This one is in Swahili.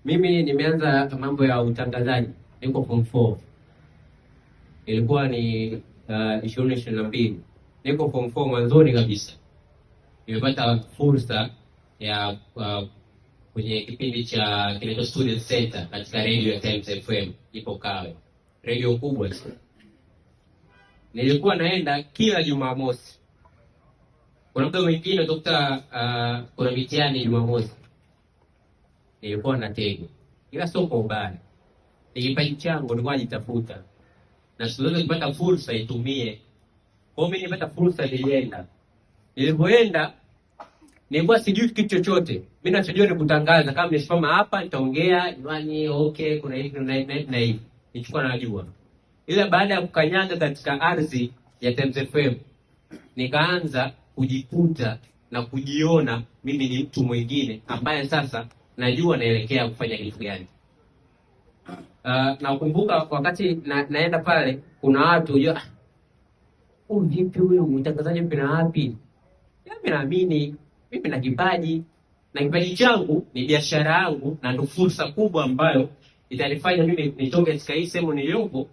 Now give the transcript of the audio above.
Mimi nimeanza mambo ya utangazaji, niko form 4. Ilikuwa ni 2022. Niko form 4 mwanzoni kabisa. Nimepata fursa ya kwenye kipindi cha kinaitwa Student Center katika radio ya Times FM ipo Kawe. Radio kubwa sana. Nilikuwa naenda kila Jumamosi. Kuna muda mwingine utakuta kuna mitihani Jumamosi. Nilikuwa natega. Ila sio kwa ubaya. Ni kipaji changu nilikuwa najitafuta. Na siwezi kupata fursa itumie. Kwa hiyo mimi nilipata fursa nilienda. Nilipoenda nilikuwa sijui kitu chochote. Mimi nachojua ni kutangaza, kama nimesimama hapa nitaongea, yani okay kuna hivi na hivi. Nichukua najua. Ila baada ya kukanyaga katika ardhi ya Times FM nikaanza kujikuta na kujiona mimi ni mtu mwingine ambaye sasa najua naelekea kufanya kitu gani. Nakumbuka wakati naenda pale kuna watu ya vipi huyo mtangazaji mpira wapi? Mimi naamini mimi na kipaji changu ni biashara yangu na ndio fursa kubwa ambayo itanifanya mimi nitoke katika hii sehemu niliyopo.